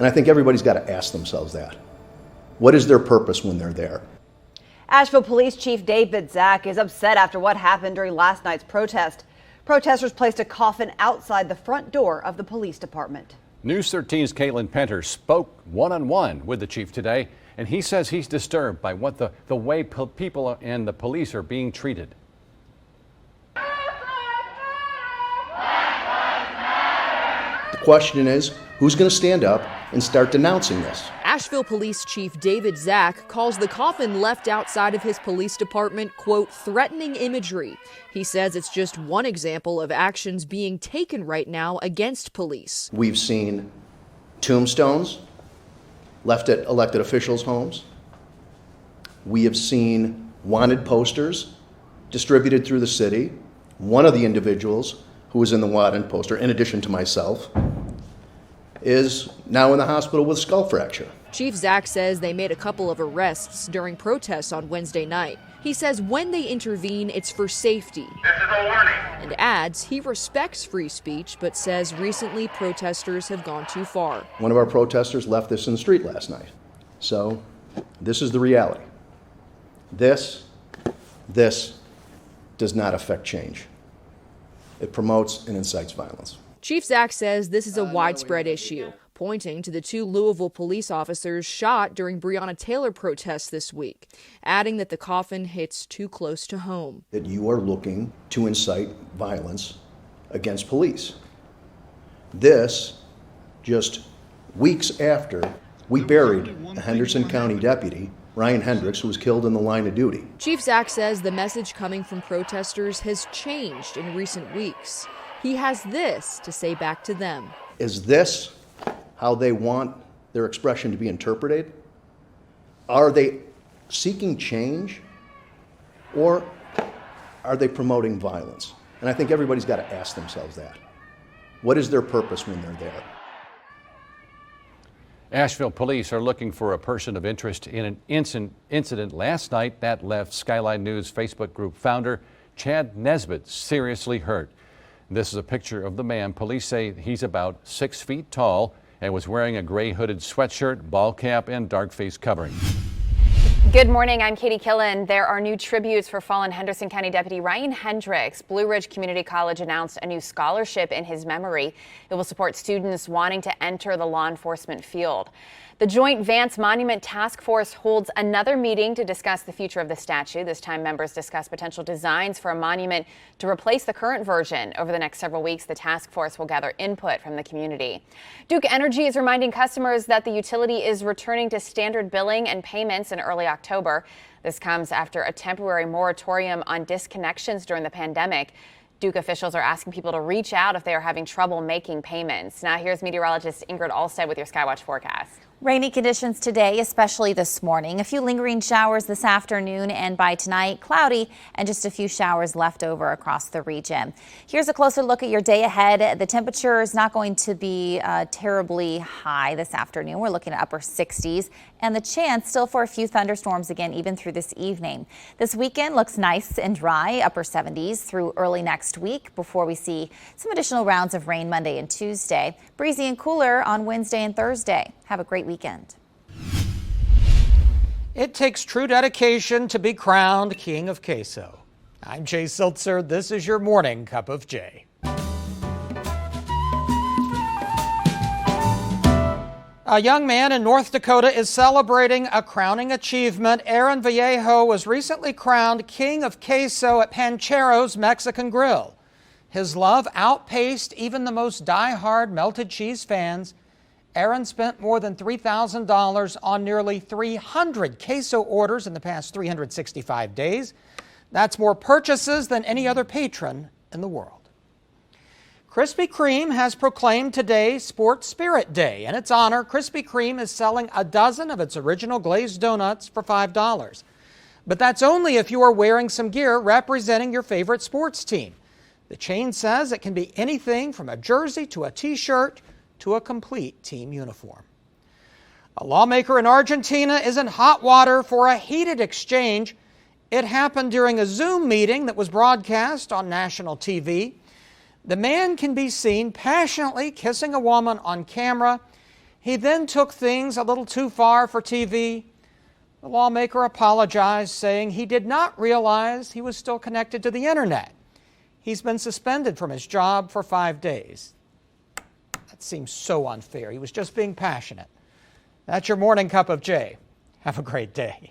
And I think everybody's got to ask themselves that. What is their purpose when they're there? Asheville Police Chief David Zack is upset after what happened during last night's protest. Protesters placed a coffin outside the front door of the police department. News 13's Caitlin Penter spoke one-on-one with the chief today, and he says he's disturbed by what the way people and the police are being treated. The question is, who's going to stand up and start denouncing this? Asheville Police Chief David Zack calls the coffin left outside of his police department, quote, threatening imagery. He says it's just one example of actions being taken right now against police. We've seen tombstones left at elected officials' homes. We have seen wanted posters distributed through the city. One of the individuals who was in the wanted poster, in addition to myself, is now in the hospital with skull fracture. Chief Zack says they made a couple of arrests during protests on Wednesday night. He says when they intervene, it's for safety. This is a warning. And adds he respects free speech, but says recently protesters have gone too far. One of our protesters left this in the street last night. So this is the reality. This does not affect change. It promotes and incites violence. Chief Zack says this is a widespread issue, pointing to the 2 Louisville police officers shot during Breonna Taylor protests this week, adding that the coffin hits too close to home. That you are looking to incite violence against police. This, just weeks after we buried a Henderson County deputy, Ryan Hendricks, who was killed in the line of duty. Chief Zack says the message coming from protesters has changed in recent weeks. He has this to say back to them. Is this how they want their expression to be interpreted? Are they seeking change, or are they promoting violence? And I think everybody's got to ask themselves that. What is their purpose when they're there? Asheville police are looking for a person of interest in an incident last night that left Skyline News Facebook group founder Chad Nesbitt seriously hurt. This is a picture of the man. Police say he's about 6 feet tall and was wearing a gray hooded sweatshirt, ball cap, and dark face covering. Good morning, I'm Katie Killen. There are new tributes for fallen Henderson County Deputy Ryan Hendricks. Blue Ridge Community College announced a new scholarship in his memory. It will support students wanting to enter the law enforcement field. The Joint Vance Monument Task Force holds another meeting to discuss the future of the statue. This time, members discuss potential designs for a monument to replace the current version. Over the next several weeks, the task force will gather input from the community. Duke Energy is reminding customers that the utility is returning to standard billing and payments in early October. This comes after a temporary moratorium on disconnections during the pandemic. Duke officials are asking people to reach out if they are having trouble making payments. Now here's meteorologist Ingrid Alstead with your Skywatch forecast. Rainy conditions today, especially this morning. A few lingering showers this afternoon, and by tonight, cloudy and just a few showers left over across the region. Here's a closer look at your day ahead. The temperature is not going to be terribly high this afternoon. We're looking at upper 60s, and the chance still for a few thunderstorms again, even through this evening. This weekend looks nice and dry, upper 70s through early next week before we see some additional rounds of rain Monday and Tuesday. Breezy and cooler on Wednesday and Thursday. Have a great weekend. It takes true dedication to be crowned King of Queso. I'm Jay Siltzer. This is your morning cup of Jay. A young man in North Dakota is celebrating a crowning achievement. Aaron Vallejo was recently crowned King of Queso at Panchero's Mexican Grill. His love outpaced even the most die-hard melted cheese fans. Aaron spent more than $3,000 on nearly 300 queso orders in the past 365 days. That's more purchases than any other patron in the world. Krispy Kreme has proclaimed today Sports Spirit Day. In its honor, Krispy Kreme is selling a dozen of its original glazed donuts for $5. But that's only if you are wearing some gear representing your favorite sports team. The chain says it can be anything from a jersey to a t-shirt to a complete team uniform. A lawmaker in Argentina is in hot water for a heated exchange. It happened during a Zoom meeting that was broadcast on national TV. The man can be seen passionately kissing a woman on camera. He then took things a little too far for TV. The lawmaker apologized, saying he did not realize he was still connected to the internet. He's been suspended from his job for 5 days. That seems so unfair. He was just being passionate. That's your morning cup of J. Have a great day.